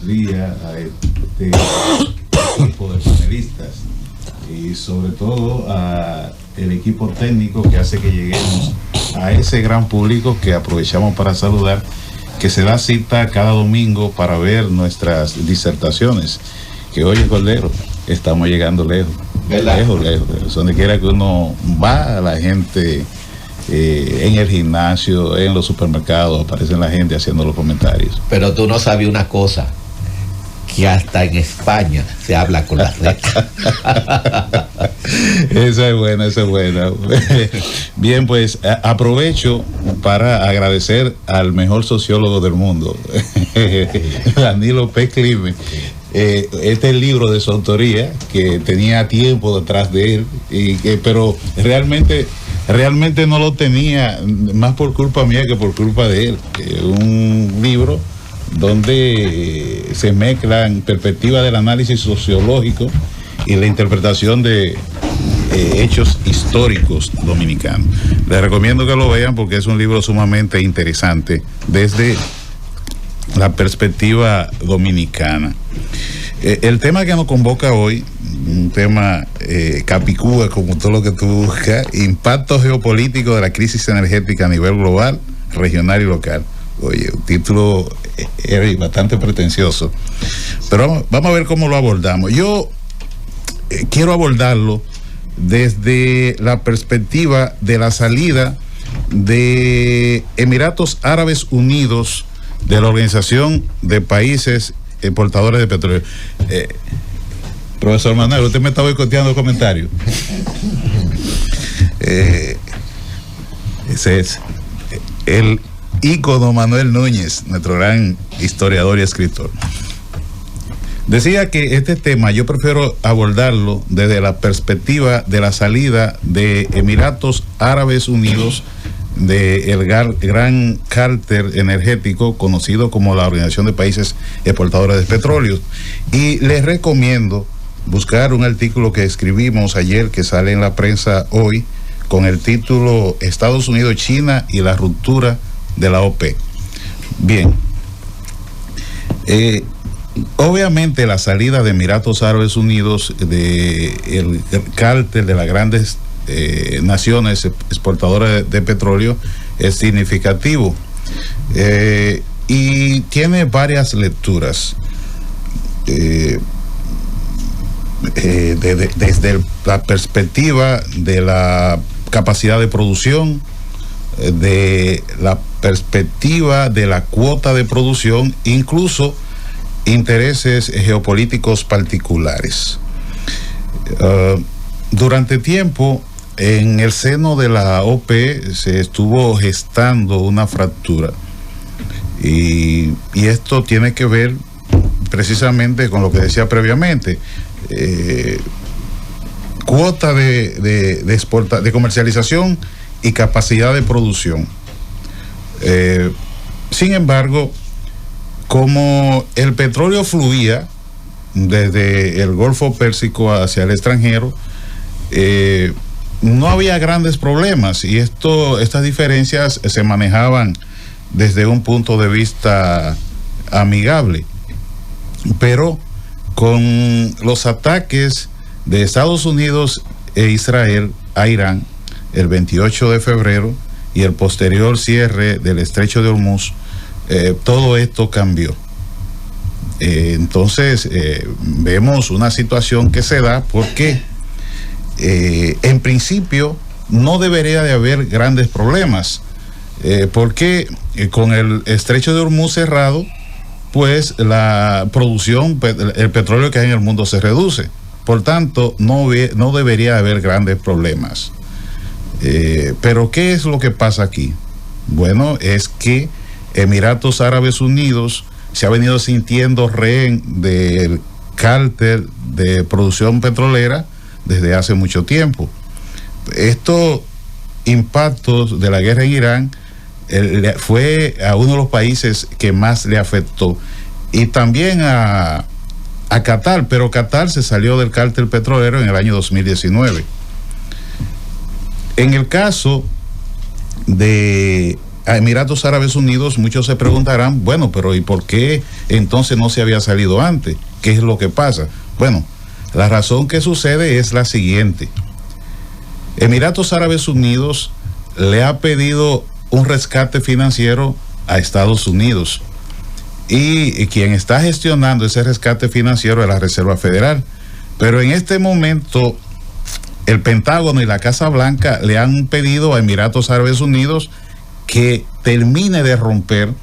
días a este equipo de panelistas y sobre todo a el equipo técnico que hace que lleguemos a ese gran público que aprovechamos para saludar, que se da cita cada domingo para ver nuestras disertaciones. Que oye, Cordero, estamos llegando lejos. Lejos. Donde quiera que uno va, la gente en el gimnasio, en los supermercados, aparecen la gente haciendo los comentarios. Pero tú no sabes una cosa, que hasta en España se habla con las letras. Esa es buena. Bien, pues aprovecho para agradecer al mejor sociólogo del mundo, Danilo P. Clime. Este es el libro de su autoría, que tenía tiempo detrás de él, pero realmente no lo tenía, más por culpa mía que por culpa de él. Un libro donde se mezclan perspectivas del análisis sociológico y la interpretación de hechos históricos dominicanos. Les recomiendo que lo vean porque es un libro sumamente interesante desde la perspectiva dominicana. El tema que nos convoca hoy, un tema capicúa como todo lo que tú buscas: impacto geopolítico de la crisis energética a nivel global, regional y local. Oye, un título bastante pretencioso, pero vamos a ver cómo lo abordamos. Yo quiero abordarlo desde la perspectiva de la salida de Emiratos Árabes Unidos de la Organización de Países Exportadores de Petróleo. Profesor Manuel, usted me está boicoteando comentarios. Ese es el ícono Manuel Núñez, nuestro gran historiador y escritor. Decía que este tema yo prefiero abordarlo desde la perspectiva de la salida de Emiratos Árabes Unidos del gran cártel energético conocido como la Organización de Países Exportadores de Petróleo. Y les recomiendo buscar un artículo que escribimos ayer, que sale en la prensa hoy, con el título Estados Unidos, China y la ruptura de la OPEC. Bien, obviamente la salida de Emiratos Árabes Unidos del cártel de las grandes naciones exportadoras de petróleo es significativo y tiene varias lecturas. Desde la perspectiva de la capacidad de producción, de la perspectiva de la cuota de producción, incluso intereses geopolíticos particulares. Durante tiempo, en el seno de la OPE se estuvo gestando una fractura y esto tiene que ver precisamente con lo que decía previamente. Cuota de comercialización y capacidad de producción. Sin embargo, como el petróleo fluía desde el Golfo Pérsico hacia el extranjero, no había grandes problemas y estas diferencias se manejaban desde un punto de vista amigable. Pero con los ataques de Estados Unidos e Israel a Irán el 28 de febrero y el posterior cierre del estrecho de Hormuz, todo esto cambió. Entonces vemos una situación que se da porque en principio no debería de haber grandes problemas, porque con el estrecho de Hormuz cerrado, pues la producción, el petróleo que hay en el mundo se reduce. Por tanto, no debería haber grandes problemas. Pero ¿qué es lo que pasa aquí? Bueno, es que Emiratos Árabes Unidos se ha venido sintiendo rehén del cártel de producción petrolera desde hace mucho tiempo. Estos impactos de la guerra en Irán fue a uno de los países que más le afectó, y también a Qatar, pero Qatar se salió del cártel petrolero en el año 2019. En el caso de a Emiratos Árabes Unidos, muchos se preguntarán, bueno, pero ¿y por qué entonces no se había salido antes? ¿Qué es lo que pasa? Bueno, la razón que sucede es la siguiente. Emiratos Árabes Unidos le ha pedido un rescate financiero a Estados Unidos, y quien está gestionando ese rescate financiero es la Reserva Federal. Pero en este momento el Pentágono y la Casa Blanca le han pedido a Emiratos Árabes Unidos que termine de romper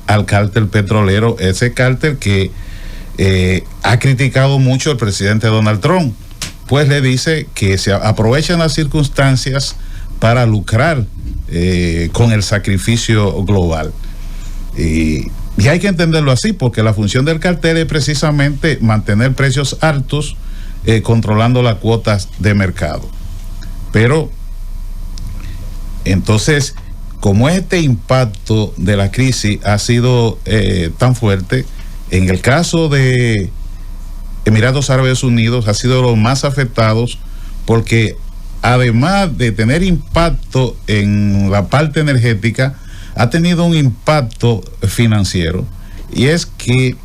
al cártel petrolero, ese cártel que ha criticado mucho el presidente Donald Trump, pues le dice que se aprovechan las circunstancias para lucrar con el sacrificio global. Y hay que entenderlo así, porque la función del cartel es precisamente mantener precios altos, controlando las cuotas de mercado. Pero entonces, como este impacto de la crisis ha sido tan fuerte, en el caso de Emiratos Árabes Unidos ha sido los más afectados, porque además de tener impacto en la parte energética, ha tenido un impacto financiero, y es que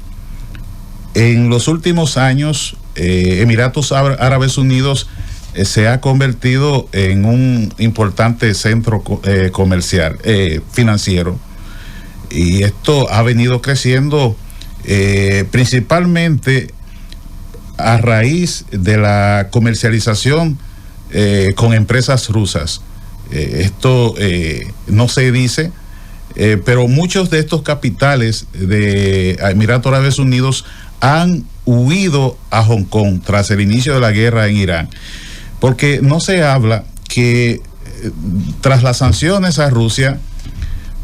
en los últimos años Emiratos Árabes Unidos se ha convertido en un importante centro comercial, financiero, y esto ha venido creciendo principalmente a raíz de la comercialización con empresas rusas. Esto no se dice, pero muchos de estos capitales de Emiratos Árabes Unidos han huido a Hong Kong tras el inicio de la guerra en Irán, porque no se habla que tras las sanciones a Rusia,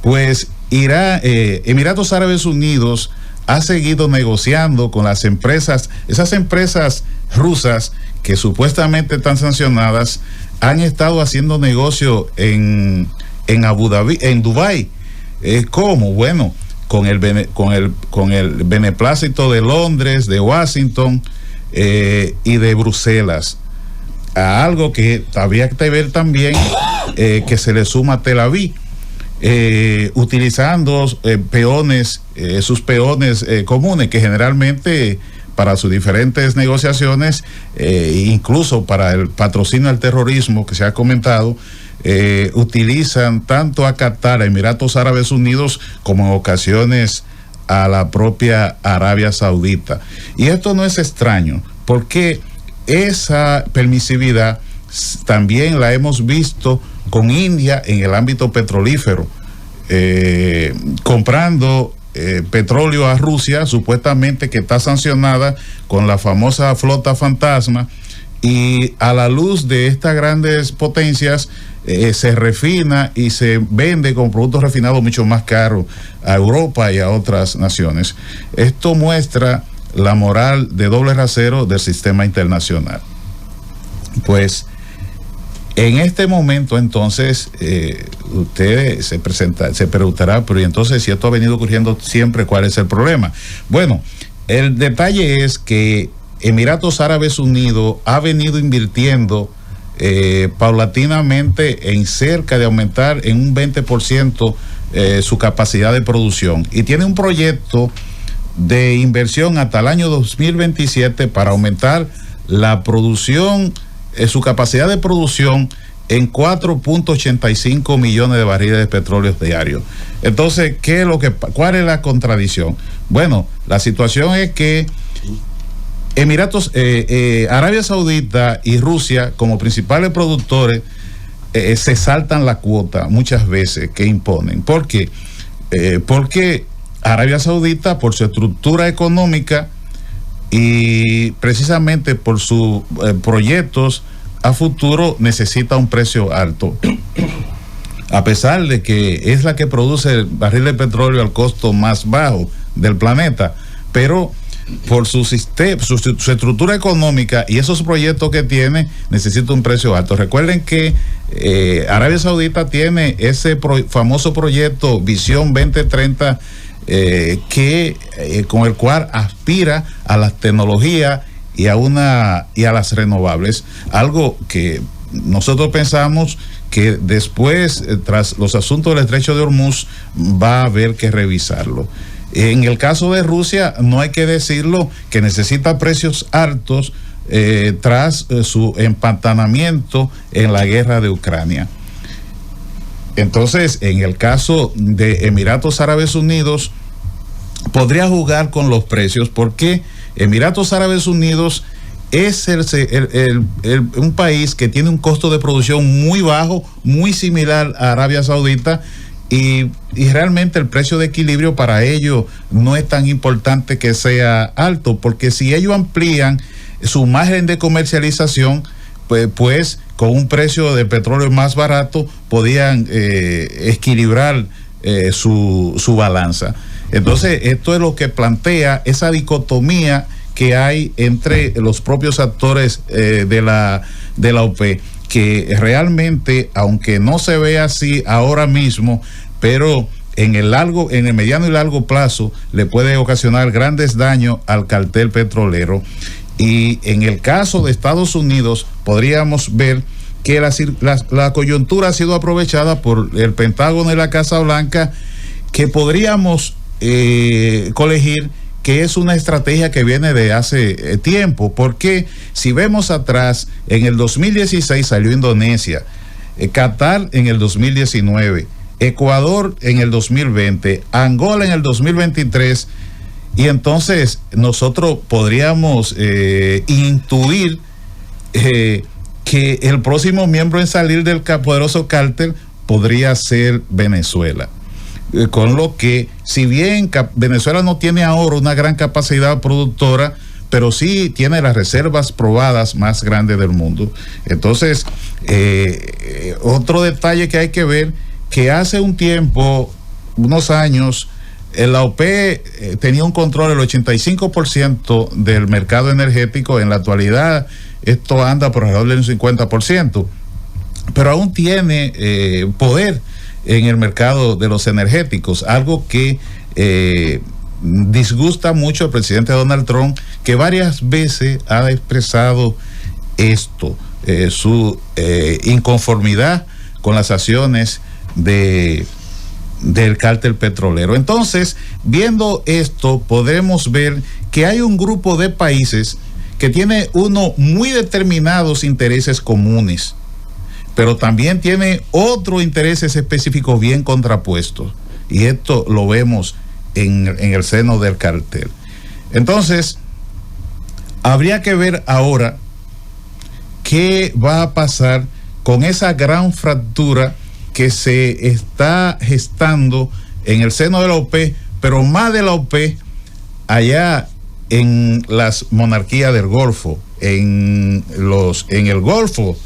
pues Emiratos Árabes Unidos ha seguido negociando con las empresas, esas empresas rusas que supuestamente están sancionadas, han estado haciendo negocio en Abu Dhabi, en Dubái. ¿Cómo? Bueno, con el beneplácito de Londres, de Washington y de Bruselas. A algo que había que ver también, que se le suma a Tel Aviv, utilizando sus peones comunes, que generalmente para sus diferentes negociaciones, incluso para el patrocinio al terrorismo que se ha comentado, utilizan tanto a Qatar, a Emiratos Árabes Unidos, como en ocasiones a la propia Arabia Saudita. Y esto no es extraño, porque esa permisividad también la hemos visto con India en el ámbito petrolífero, comprando petróleo a Rusia, supuestamente que está sancionada con la famosa flota fantasma, y a la luz de estas grandes potencias se refina y se vende con productos refinados mucho más caros a Europa y a otras naciones. Esto muestra la moral de doble rasero del sistema internacional. Pues en este momento entonces usted se preguntará, pero ¿y entonces si esto ha venido ocurriendo siempre, cuál es el problema? Bueno, el detalle es que Emiratos Árabes Unidos ha venido invirtiendo paulatinamente en cerca de aumentar en un 20% su capacidad de producción, y tiene un proyecto de inversión hasta el año 2027 para aumentar la producción, su capacidad de producción en 4.85 millones de barriles de petróleo diarios. Entonces, ¿cuál es la contradicción? Bueno, la situación es que Arabia Saudita y Rusia, como principales productores, se saltan la cuota muchas veces que imponen. ¿Por qué? Porque Arabia Saudita, por su estructura económica y precisamente por sus proyectos a futuro, necesita un precio alto, a pesar de que es la que produce el barril de petróleo al costo más bajo del planeta, pero por su sistema, su estructura económica y esos proyectos que tiene, necesita un precio alto. Recuerden que Arabia Saudita tiene ese famoso proyecto Visión 2030, con el cual aspira a las tecnologías y a las renovables, algo que nosotros pensamos que después, tras los asuntos del estrecho de Hormuz, va a haber que revisarlo. En el caso de Rusia, no hay que decirlo, que necesita precios altos tras su empantanamiento en la guerra de Ucrania. Entonces, en el caso de Emiratos Árabes Unidos, podría jugar con los precios, porque Emiratos Árabes Unidos es un país que tiene un costo de producción muy bajo, muy similar a Arabia Saudita, y realmente el precio de equilibrio para ellos no es tan importante que sea alto, porque si ellos amplían su margen de comercialización, pues con un precio de petróleo más barato podían equilibrar su balanza. Entonces, esto es lo que plantea esa dicotomía que hay entre los propios actores de la OPEP, que realmente, aunque no se ve así ahora mismo, pero en el mediano y largo plazo le puede ocasionar grandes daños al cartel petrolero. Y en el caso de Estados Unidos, podríamos ver que la coyuntura ha sido aprovechada por el Pentágono y la Casa Blanca, que podríamos colegir que es una estrategia que viene de hace tiempo, porque si vemos atrás, en el 2016 salió Indonesia, Qatar en el 2019, Ecuador en el 2020, Angola en el 2023, y entonces nosotros podríamos intuir que el próximo miembro en salir del poderoso cártel podría ser Venezuela. Con lo que, si bien Venezuela no tiene ahora una gran capacidad productora, pero sí tiene las reservas probadas más grandes del mundo. Entonces, otro detalle que hay que ver, que hace un tiempo, unos años, la OPEP tenía un control del 85% del mercado energético. En la actualidad esto anda por alrededor del 50%, pero aún tiene poder en el mercado de los energéticos, algo que disgusta mucho al presidente Donald Trump, que varias veces ha expresado esto, su inconformidad con las acciones del cártel petrolero. Entonces, viendo esto, podremos ver que hay un grupo de países que tiene muy determinados intereses comunes, pero también tiene otros intereses específicos bien contrapuestos, y esto lo vemos en el seno del cartel. Entonces, habría que ver ahora qué va a pasar con esa gran fractura que se está gestando en el seno de la OPEP, pero más de la OPEP allá en las monarquías del Golfo, en el Golfo,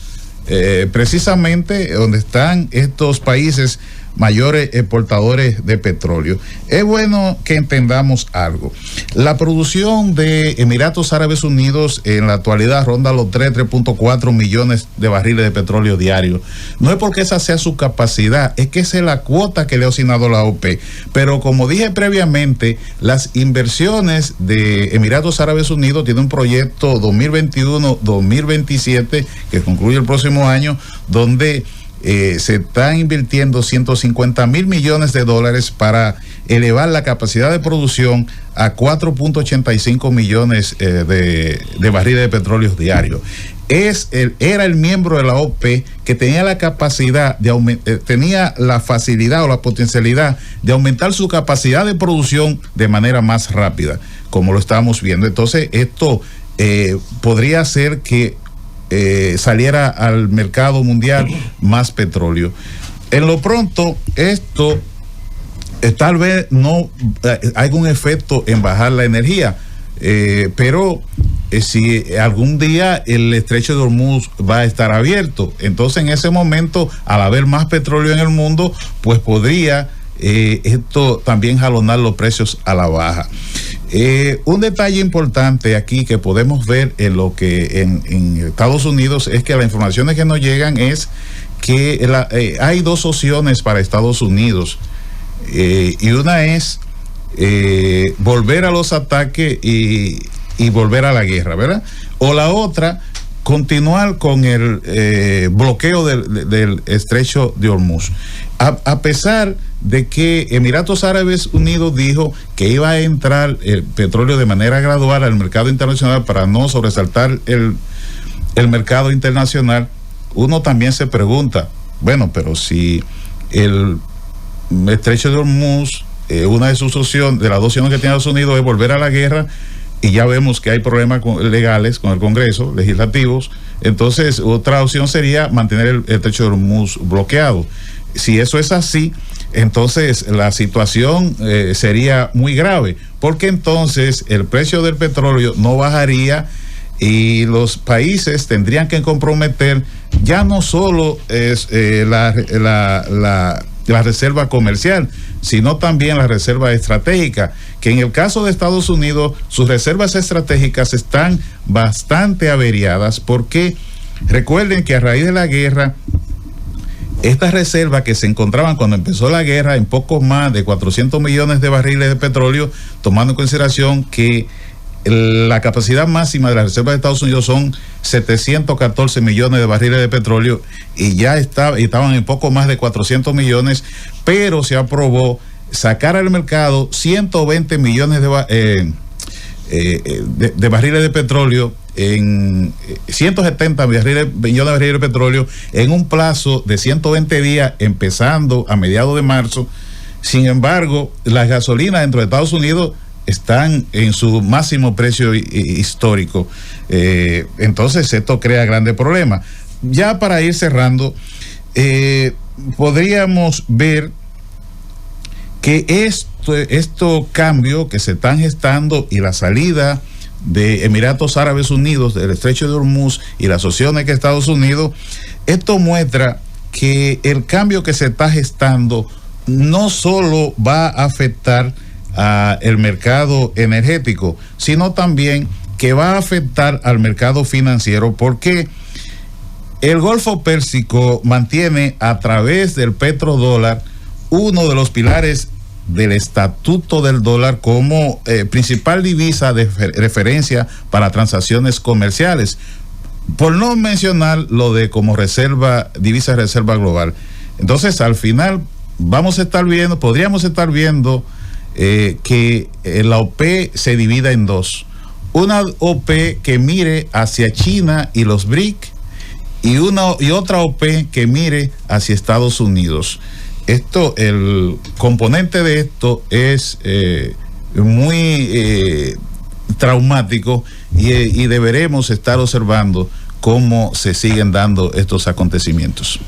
precisamente donde están estos países mayores exportadores de petróleo. Es bueno que entendamos algo. La producción de Emiratos Árabes Unidos en la actualidad ronda los 3.4 millones de barriles de petróleo diario. No es porque esa sea su capacidad, es que esa es la cuota que le ha asignado la OPEP. Pero como dije previamente, las inversiones de Emiratos Árabes Unidos tienen un proyecto 2021-2027 que concluye el próximo año, donde se están invirtiendo 150.000 millones de dólares para elevar la capacidad de producción a 4.85 millones de barriles de petróleo diarios. Era el miembro de la OPEP que tenía la capacidad tenía la facilidad o la potencialidad de aumentar su capacidad de producción de manera más rápida, como lo estamos viendo. Entonces, esto podría ser que saliera al mercado mundial más petróleo. En lo pronto, esto tal vez no hay un efecto en bajar la energía, pero si algún día el estrecho de Hormuz va a estar abierto, entonces en ese momento, al haber más petróleo en el mundo, pues podría esto también jalonar los precios a la baja. Un detalle importante aquí que podemos ver en lo que en Estados Unidos es que las informaciones que nos llegan es que hay dos opciones para Estados Unidos, y una es volver a los ataques y volver a la guerra, ¿verdad? O la otra, continuar con el bloqueo del estrecho de Hormuz. A pesar de que Emiratos Árabes Unidos dijo que iba a entrar el petróleo de manera gradual al mercado internacional para no sobresaltar el mercado internacional, uno también se pregunta, bueno, pero si el estrecho de Hormuz, una de sus opciones, de las dos opciones que tiene Estados Unidos es volver a la guerra, y ya vemos que hay problemas legales con el Congreso, legislativos, entonces otra opción sería mantener el estrecho de Hormuz bloqueado. Si eso es así, entonces la situación sería muy grave, porque entonces el precio del petróleo no bajaría y los países tendrían que comprometer ya no solo la reserva comercial, sino también la reserva estratégica, que en el caso de Estados Unidos sus reservas estratégicas están bastante averiadas, porque recuerden que a raíz de la guerra, estas reservas que se encontraban cuando empezó la guerra en poco más de 400 millones de barriles de petróleo, tomando en consideración que la capacidad máxima de las reservas de Estados Unidos son 714 millones de barriles de petróleo, y ya estaban en poco más de 400 millones, pero se aprobó sacar al mercado 120 millones de barriles de petróleo, en 170 millones de barriles de petróleo en un plazo de 120 días, empezando a mediados de marzo. Sin embargo, las gasolinas dentro de Estados Unidos están en su máximo precio histórico. Entonces esto crea grandes problemas. Ya para ir cerrando, podríamos ver que estos cambios que se están gestando y la salida de Emiratos Árabes Unidos del estrecho de Hormuz y las opciones que Estados Unidos, esto muestra que el cambio que se está gestando no solo va a afectar el mercado energético, sino también que va a afectar al mercado financiero, porque el Golfo Pérsico mantiene a través del petrodólar uno de los pilares del estatuto del dólar como principal divisa de referencia para transacciones comerciales, por no mencionar lo de como divisa de reserva global. Entonces al final podríamos estar viendo que la OPEP se divida en dos: una OPEP que mire hacia China y los BRIC, y otra OPEP que mire hacia Estados Unidos. El componente de esto es muy traumático, y deberemos estar observando cómo se siguen dando estos acontecimientos.